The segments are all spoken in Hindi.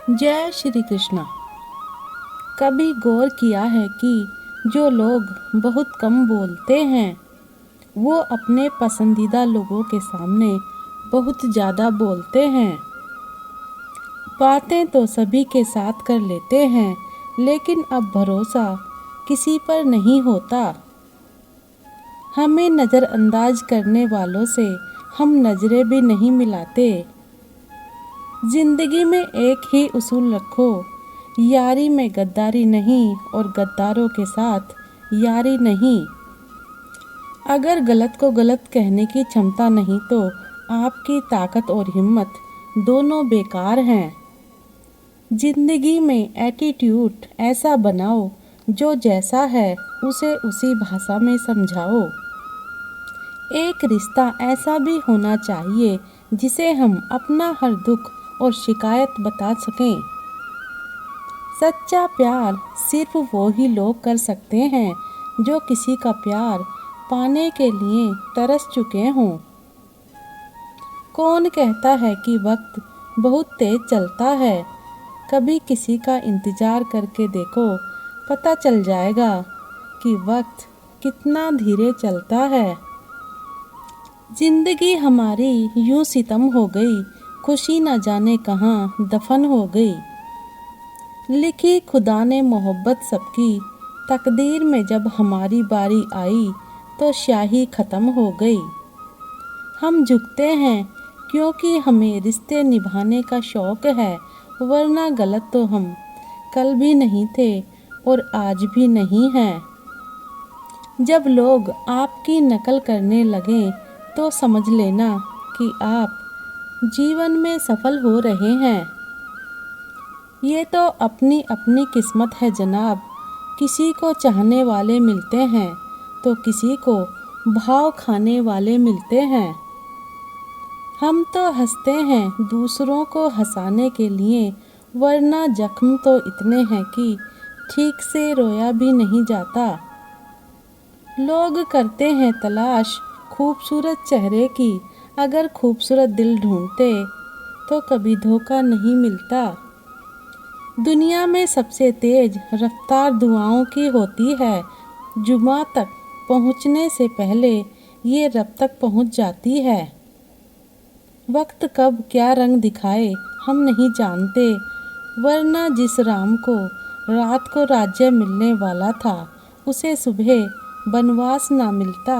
जय श्री कृष्णा। कभी गौर किया है कि जो लोग बहुत कम बोलते हैं वो अपने पसंदीदा लोगों के सामने बहुत ज़्यादा बोलते हैं। बातें तो सभी के साथ कर लेते हैं, लेकिन अब भरोसा किसी पर नहीं होता। हमें नज़रअंदाज करने वालों से हम नज़रें भी नहीं मिलाते। जिंदगी में एक ही उसूल रखो, यारी में गद्दारी नहीं और गद्दारों के साथ यारी नहीं। अगर गलत को गलत कहने की क्षमता नहीं तो आपकी ताकत और हिम्मत दोनों बेकार हैं। जिंदगी में एटीट्यूड ऐसा बनाओ जो जैसा है उसे उसी भाषा में समझाओ। एक रिश्ता ऐसा भी होना चाहिए जिसे हम अपना हर दुख और शिकायत बता सकें। सच्चा प्यार सिर्फ वो ही लोग कर सकते हैं जो किसी का प्यार पाने के लिए तरस चुके हों। कौन कहता है कि वक्त बहुत तेज चलता है? कभी किसी का इंतज़ार करके देखो, पता चल जाएगा कि वक्त कितना धीरे चलता है। जिंदगी हमारी यूं सितम हो गई, खुशी न जाने कहाँ दफन हो गई। लिखी खुदा ने मोहब्बत सबकी, तकदीर में जब हमारी बारी आई तो स्याही ख़त्म हो गई। हम झुकते हैं क्योंकि हमें रिश्ते निभाने का शौक़ है, वरना गलत तो हम कल भी नहीं थे और आज भी नहीं हैं। जब लोग आपकी नकल करने लगें तो समझ लेना कि आप जीवन में सफल हो रहे हैं। ये तो अपनी अपनी किस्मत है जनाब। किसी को चाहने वाले मिलते हैं तो किसी को भाव खाने वाले मिलते हैं। हम तो हंसते हैं दूसरों को हंसाने के लिए, वरना जख्म तो इतने हैं कि ठीक से रोया भी नहीं जाता। लोग करते हैं तलाश खूबसूरत चेहरे की, अगर खूबसूरत दिल ढूंढते तो कभी धोखा नहीं मिलता। दुनिया में सबसे तेज रफ्तार दुआओं की होती है। जुमा तक पहुंचने से पहले ये रब तक पहुंच जाती है। वक्त कब क्या रंग दिखाए हम नहीं जानते, वरना जिस राम को रात को राज्य मिलने वाला था उसे सुबह बनवास ना मिलता।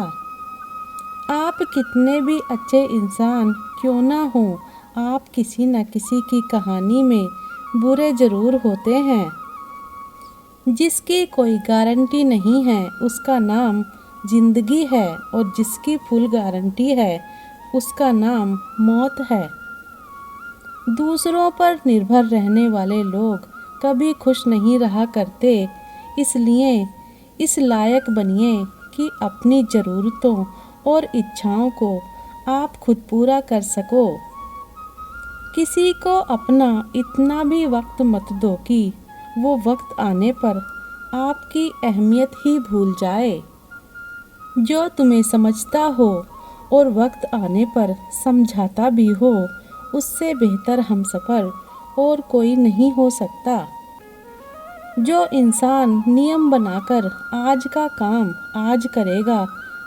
आप कितने भी अच्छे इंसान क्यों ना हो, आप किसी न किसी की कहानी में बुरे ज़रूर होते हैं। जिसकी कोई गारंटी नहीं है उसका नाम जिंदगी है, और जिसकी फुल गारंटी है उसका नाम मौत है। दूसरों पर निर्भर रहने वाले लोग कभी खुश नहीं रहा करते, इसलिए इस लायक बनिए कि अपनी ज़रूरतों और इच्छाओं को आप खुद पूरा कर सको। किसी को अपना इतना भी वक्त मत दो कि वो वक्त आने पर आपकी अहमियत ही भूल जाए। जो तुम्हें समझता हो और वक्त आने पर समझाता भी हो, उससे बेहतर हमसफ़र और कोई नहीं हो सकता। जो इंसान नियम बनाकर आज का काम आज करेगा,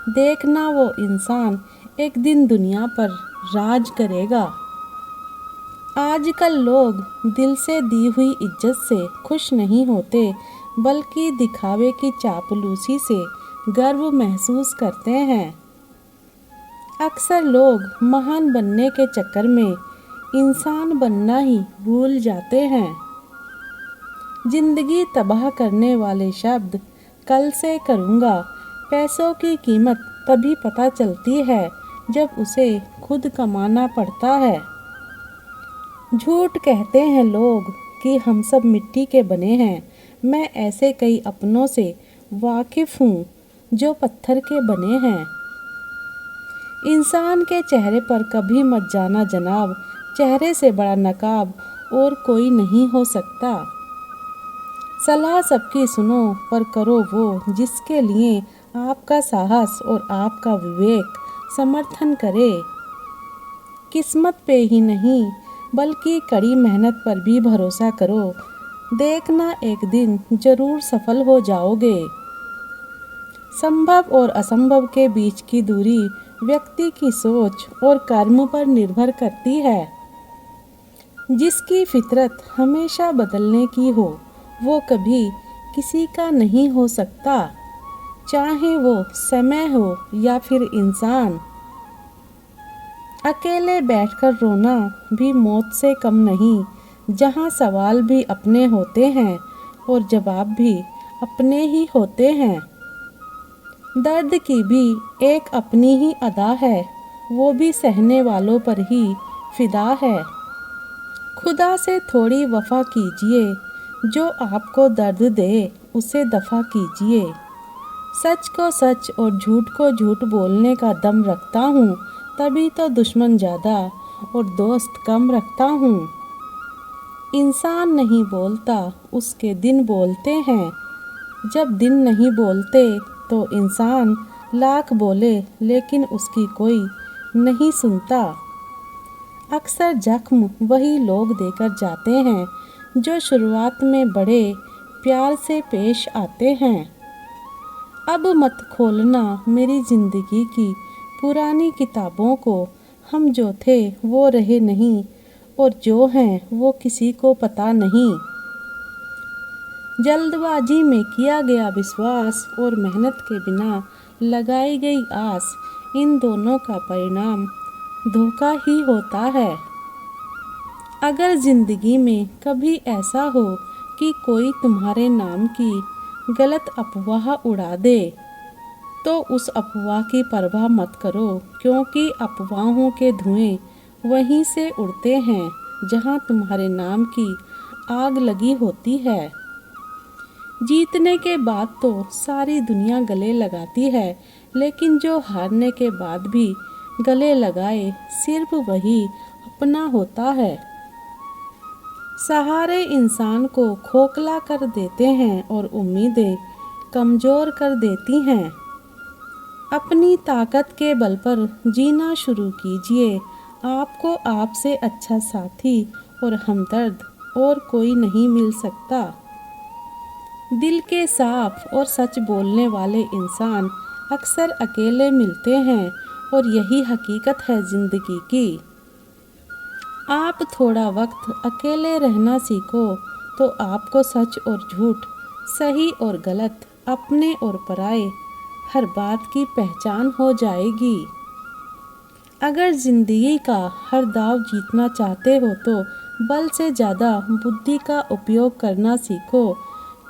देखना वो इंसान एक दिन दुनिया पर राज करेगा। आजकल लोग दिल से दी हुई इज्जत से खुश नहीं होते, बल्कि दिखावे की चापलूसी से गर्व महसूस करते हैं। अक्सर लोग महान बनने के चक्कर में इंसान बनना ही भूल जाते हैं। जिंदगी तबाह करने वाले शब्द कल से करूँगा, पैसों की कीमत तभी पता चलती है जब उसे खुद कमाना पड़ता है। झूठ कहते हैं लोग कि हम सब मिट्टी के बने हैं। मैं ऐसे कई अपनों से वाकिफ़ हूँ जो पत्थर के बने हैं। इंसान के चेहरे पर कभी मत जाना जनाब, चेहरे से बड़ा नकाब और कोई नहीं हो सकता। सलाह सबकी सुनो पर करो वो जिसके लिए आपका साहस और आपका विवेक समर्थन करे। किस्मत पे ही नहीं बल्कि कड़ी मेहनत पर भी भरोसा करो। देखना एक दिन जरूर सफल हो जाओगे। संभव और असंभव के बीच की दूरी व्यक्ति की सोच और कर्म पर निर्भर करती है। जिसकी फितरत हमेशा बदलने की हो वो कभी किसी का नहीं हो सकता, चाहे वो समय हो या फिर इंसान। अकेले बैठकर रोना भी मौत से कम नहीं, जहाँ सवाल भी अपने होते हैं और जवाब भी अपने ही होते हैं। दर्द की भी एक अपनी ही अदा है, वो भी सहने वालों पर ही फिदा है। खुदा से थोड़ी वफा कीजिए, जो आपको दर्द दे उसे दफा कीजिए। सच को सच और झूठ को झूठ बोलने का दम रखता हूँ, तभी तो दुश्मन ज़्यादा और दोस्त कम रखता हूँ। इंसान नहीं बोलता, उसके दिन बोलते हैं। जब दिन नहीं बोलते तो इंसान लाख बोले लेकिन उसकी कोई नहीं सुनता। अक्सर जख्म वही लोग देकर जाते हैं जो शुरुआत में बड़े प्यार से पेश आते हैं। अब मत खोलना मेरी ज़िंदगी की पुरानी किताबों को, हम जो थे वो रहे नहीं और जो हैं वो किसी को पता नहीं। जल्दबाजी में किया गया विश्वास और मेहनत के बिना लगाई गई आस, इन दोनों का परिणाम धोखा ही होता है। अगर ज़िंदगी में कभी ऐसा हो कि कोई तुम्हारे नाम की गलत अफवाह उड़ा दे, तो उस अफवाह की परवाह मत करो, क्योंकि अफवाहों के धुएं वहीं से उड़ते हैं जहां तुम्हारे नाम की आग लगी होती है। जीतने के बाद तो सारी दुनिया गले लगाती है, लेकिन जो हारने के बाद भी गले लगाए सिर्फ वही अपना होता है। सहारे इंसान को खोखला कर देते हैं और उम्मीदें कमज़ोर कर देती हैं। अपनी ताकत के बल पर जीना शुरू कीजिए। आपको आपसे अच्छा साथी और हमदर्द और कोई नहीं मिल सकता। दिल के साफ और सच बोलने वाले इंसान अक्सर अकेले मिलते हैं और यही हकीकत है ज़िंदगी की। आप थोड़ा वक्त अकेले रहना सीखो तो आपको सच और झूठ, सही और गलत, अपने और पराए हर बात की पहचान हो जाएगी। अगर ज़िंदगी का हर दाव जीतना चाहते हो तो बल से ज़्यादा बुद्धि का उपयोग करना सीखो,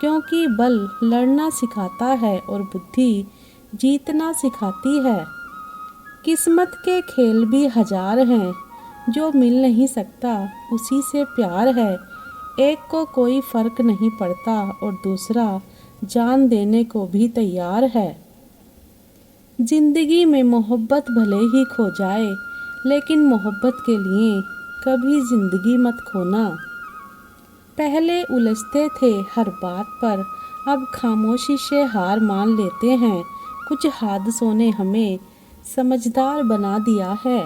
क्योंकि बल लड़ना सिखाता है और बुद्धि जीतना सिखाती है। किस्मत के खेल भी हजार हैं, जो मिल नहीं सकता उसी से प्यार है। एक को कोई फ़र्क नहीं पड़ता और दूसरा जान देने को भी तैयार है। ज़िंदगी में मोहब्बत भले ही खो जाए, लेकिन मोहब्बत के लिए कभी ज़िंदगी मत खोना। पहले उलझते थे हर बात पर, अब खामोशी से हार मान लेते हैं। कुछ हादसों ने हमें समझदार बना दिया है।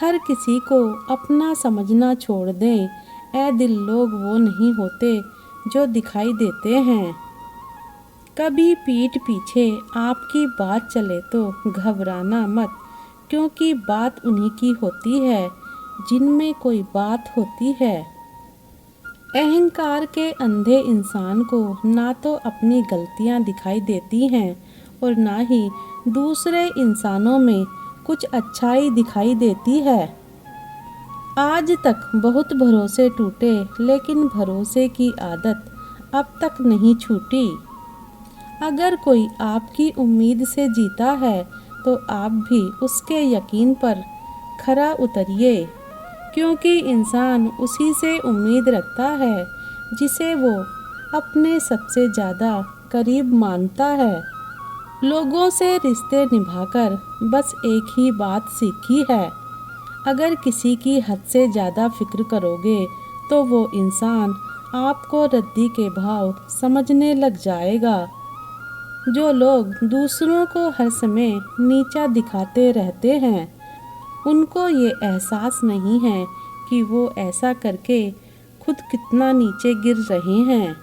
हर किसी को अपना समझना छोड़ दें। ऐ दिल, लोग वो नहीं होते जो दिखाई देते हैं। कभी पीठ पीछे आपकी बात चले तो घबराना मत, क्योंकि बात उन्हीं की होती है जिनमें कोई बात होती है। अहंकार के अंधे इंसान को ना तो अपनी गलतियां दिखाई देती हैं और ना ही दूसरे इंसानों में कुछ अच्छाई दिखाई देती है। आज तक बहुत भरोसे टूटे, लेकिन भरोसे की आदत अब तक नहीं छूटी। अगर कोई आपकी उम्मीद से जीता है तो आप भी उसके यकीन पर खरा उतरिए, क्योंकि इंसान उसी से उम्मीद रखता है जिसे वो अपने सबसे ज़्यादा करीब मानता है। लोगों से रिश्ते निभाकर बस एक ही बात सीखी है, अगर किसी की हद से ज़्यादा फिक्र करोगे तो वो इंसान आपको रद्दी के भाव समझने लग जाएगा। जो लोग दूसरों को हर समय नीचा दिखाते रहते हैं, उनको ये एहसास नहीं है कि वो ऐसा करके खुद कितना नीचे गिर रहे हैं।